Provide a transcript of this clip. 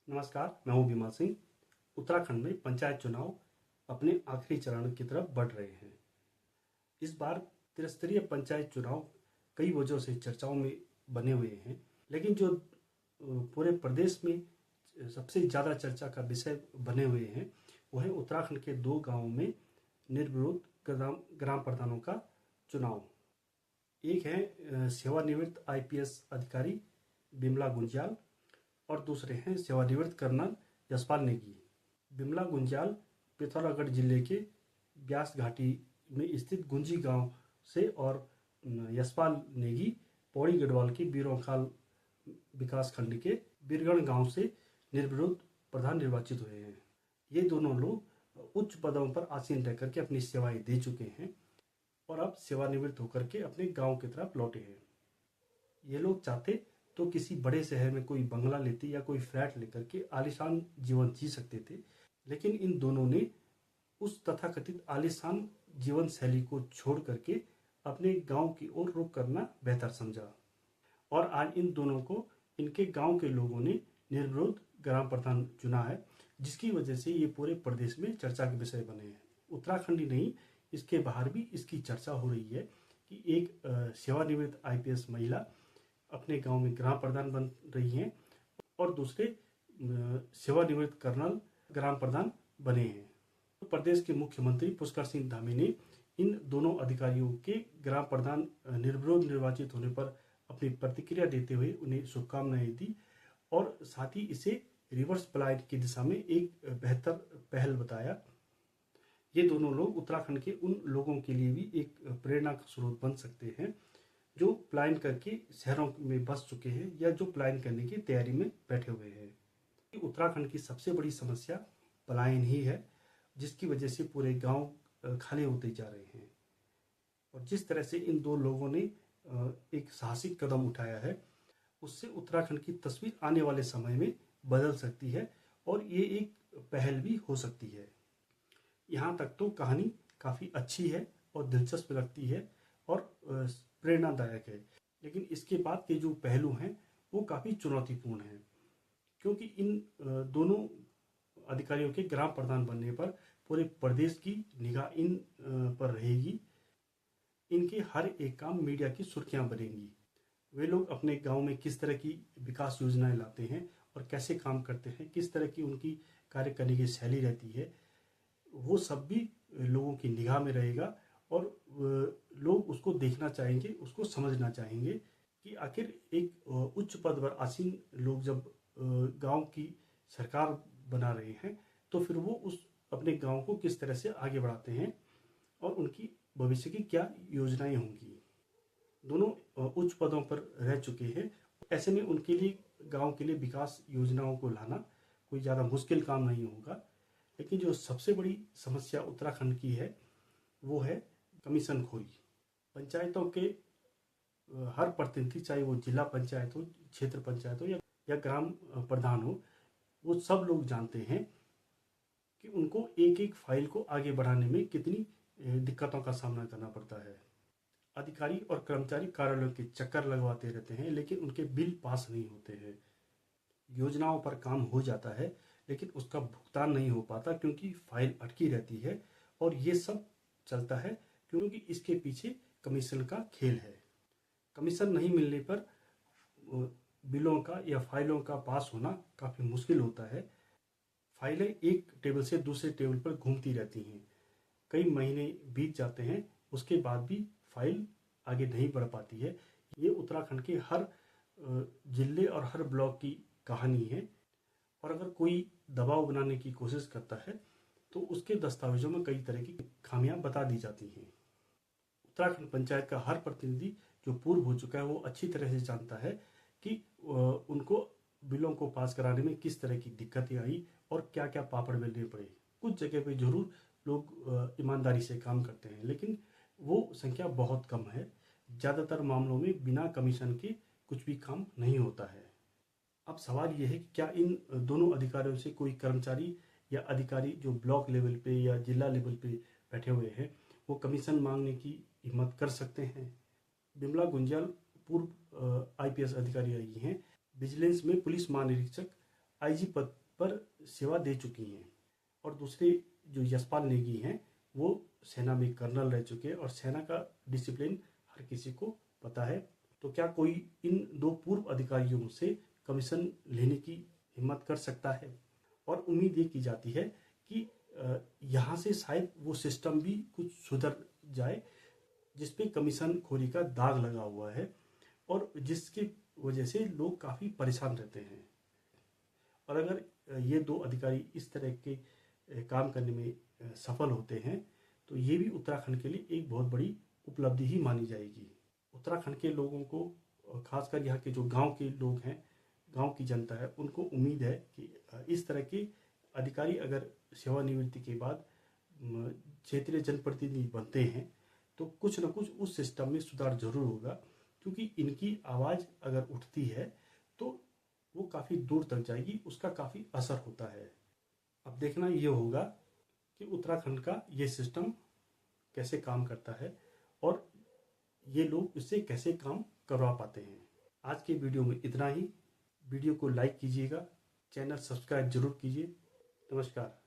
नमस्कार, मैं हूं विमल सिंह। उत्तराखंड में पंचायत चुनाव अपने आखिरी चरण की तरफ बढ़ रहे हैं। इस बार त्रिस्तरीय पंचायत चुनाव कई वजहों से चर्चाओं में बने हुए हैं, लेकिन जो पूरे प्रदेश में सबसे ज़्यादा चर्चा का विषय बने हुए हैं वो है उत्तराखंड के 2 गांवों में निर्विरोध ग्राम प्रधानों का चुनाव। एक है सेवानिवृत्त IPS अधिकारी बिमला गुंज्याल और दूसरे हैं सेवानिवृत्त कर्नल यशपाल नेगी। बिमला गुंज्याल पिथौरागढ़ जिले के ब्यास घाटी में स्थित गुंजी गांव से और यशपाल नेगी पौड़ी गढ़वाल के बीरोंखाल विकास खंड के बिरगढ़ गांव से निर्विरोध प्रधान निर्वाचित हुए हैं। ये दोनों लोग उच्च पदों पर आसीन रह करके अपनी सेवाएं दे चुके हैं और अब सेवानिवृत्त होकर के अपने गांव की तरफ लौटे हैं। ये लोग चाहते तो किसी बड़े शहर में कोई बंगला लेते या कोई फ्लैट लेकर के आलीशान जीवन जी सकते थे, लेकिन इन दोनों ने उस तथाकथित आलीशान जीवन शैली को छोड़ करके अपने गांव की ओर रुख करना बेहतर समझा और आज इन दोनों को इनके गांव के लोगों ने निर्विरोध ग्राम प्रधान चुना है, जिसकी वजह से ये पूरे प्रदेश में चर्चा के विषय बने हैं। उत्तराखंड ही नहीं, इसके बाहर भी इसकी चर्चा हो रही है कि एक सेवानिवृत्त IPS महिला अपने गांव में ग्राम प्रधान बन रही हैं और दूसरे सेवानिवृत्त कर्नल ग्राम प्रधान बने हैं। तो प्रदेश के मुख्यमंत्री पुष्कर सिंह धामी ने इन दोनों अधिकारियों के ग्राम प्रधान निर्विरोध निर्वाचित होने पर अपनी प्रतिक्रिया देते हुए उन्हें शुभकामनाएं दी और साथ ही इसे रिवर्स पलायन की दिशा में एक बेहतर पहल बताया। ये दोनों लोग उत्तराखंड के उन लोगों के लिए भी एक प्रेरणा का स्रोत बन सकते हैं जो पलायन करके शहरों में बस चुके हैं या जो पलायन करने की तैयारी में बैठे हुए हैं। उत्तराखंड की सबसे बड़ी समस्या पलायन ही है, जिसकी वजह से पूरे गांव खाली होते जा रहे हैं। और जिस तरह से इन दो लोगों ने एक साहसिक कदम उठाया है, उससे उत्तराखंड की तस्वीर आने वाले समय में बदल सकती है और ये एक पहल भी हो सकती है। यहाँ तक तो कहानी काफ़ी अच्छी है और दिलचस्प लगती है और प्रेरणादायक है, लेकिन इसके बाद के जो पहलू हैं वो काफ़ी चुनौतीपूर्ण हैं, क्योंकि इन दोनों अधिकारियों के ग्राम प्रधान बनने पर पूरे प्रदेश की निगाह इन पर रहेगी। इनके हर एक काम मीडिया की सुर्खियां बनेंगी। वे लोग अपने गांव में किस तरह की विकास योजनाएं लाते हैं और कैसे काम करते हैं, किस तरह की उनकी कार्य करने की शैली रहती है, वो सब भी लोगों की निगाह में रहेगा और लोग उसको देखना चाहेंगे, उसको समझना चाहेंगे कि आखिर एक उच्च पद पर आसीन लोग जब गांव की सरकार बना रहे हैं तो फिर वो उस अपने गांव को किस तरह से आगे बढ़ाते हैं और उनकी भविष्य की क्या योजनाएं होंगी। दोनों उच्च पदों पर रह चुके हैं, ऐसे में उनके लिए गांव के लिए विकास योजनाओं को लाना कोई ज़्यादा मुश्किल काम नहीं होगा। लेकिन जो सबसे बड़ी समस्या उत्तराखंड की है वो है कमीशन खोरी। पंचायतों के हर प्रतिनिधि, चाहे वो जिला पंचायत हो, क्षेत्र पंचायत हो या ग्राम प्रधान हो, वो सब लोग जानते हैं कि उनको एक एक फाइल को आगे बढ़ाने में कितनी दिक्कतों का सामना करना पड़ता है। अधिकारी और कर्मचारी कार्यालयों के चक्कर लगवाते रहते हैं, लेकिन उनके बिल पास नहीं होते हैं। योजनाओं पर काम हो जाता है लेकिन उसका भुगतान नहीं हो पाता क्योंकि फाइल अटकी रहती है और ये सब चलता है क्योंकि इसके पीछे कमीशन का खेल है। कमीशन नहीं मिलने पर बिलों का या फाइलों का पास होना काफ़ी मुश्किल होता है। फाइलें एक टेबल से दूसरे टेबल पर घूमती रहती हैं, कई महीने बीत जाते हैं, उसके बाद भी फाइल आगे नहीं बढ़ पाती है। ये उत्तराखंड के हर जिले और हर ब्लॉक की कहानी है और अगर कोई दबाव बनाने की कोशिश करता है तो उसके दस्तावेजों में कई तरह की खामियां बता दी जाती हैं। उत्तराखंड पंचायत का हर प्रतिनिधि जो पूर्व हो चुका है वो अच्छी तरह से जानता है कि उनको बिलों को पास कराने में किस तरह की दिक्कतें आई और क्या क्या पापड़ बेलने पड़े। कुछ जगह पे जरूर लोग ईमानदारी से काम करते हैं, लेकिन वो संख्या बहुत कम है। ज़्यादातर मामलों में बिना कमीशन के कुछ भी काम नहीं होता है। अब सवाल ये है कि क्या इन दोनों अधिकारियों से कोई कर्मचारी या अधिकारी जो ब्लॉक लेवल पे या जिला लेवल पे बैठे हुए हैं वो कमीशन मांगने की हिम्मत कर सकते हैं। बिमला गुंज्याल पूर्व IPS अधिकारी रही हैं। विजिलेंस में पुलिस महानिरीक्षक आईजी पद पर सेवा दे चुकी हैं और दूसरे जो यशपाल नेगी हैं वो सेना में कर्नल रह चुके हैं और सेना का डिसिप्लिन हर किसी को पता है। तो क्या कोई इन दो पूर्व अधिकारियों से कमीशन लेने की हिम्मत कर सकता है? और उम्मीद ये की जाती है कि यहाँ से शायद वो सिस्टम भी कुछ सुधर जाए जिसपे कमीशन खोरी का दाग लगा हुआ है और जिसकी वजह से लोग काफ़ी परेशान रहते हैं। और अगर ये दो अधिकारी इस तरह के काम करने में सफल होते हैं तो ये भी उत्तराखंड के लिए एक बहुत बड़ी उपलब्धि ही मानी जाएगी। उत्तराखंड के लोगों को, खासकर यहाँ के जो गांव के लोग हैं, गांव की जनता है, उनको उम्मीद है कि इस तरह के अधिकारी अगर सेवानिवृत्ति के बाद क्षेत्रीय जनप्रतिनिधि बनते हैं तो कुछ न कुछ उस सिस्टम में सुधार जरूर होगा, क्योंकि इनकी आवाज़ अगर उठती है तो वो काफ़ी दूर तक जाएगी, उसका काफ़ी असर होता है। अब देखना ये होगा कि उत्तराखंड का ये सिस्टम कैसे काम करता है और ये लोग इससे कैसे काम करवा पाते हैं। आज के वीडियो में इतना ही। वीडियो को लाइक कीजिएगा, चैनल सब्सक्राइब जरूर कीजिए। नमस्कार।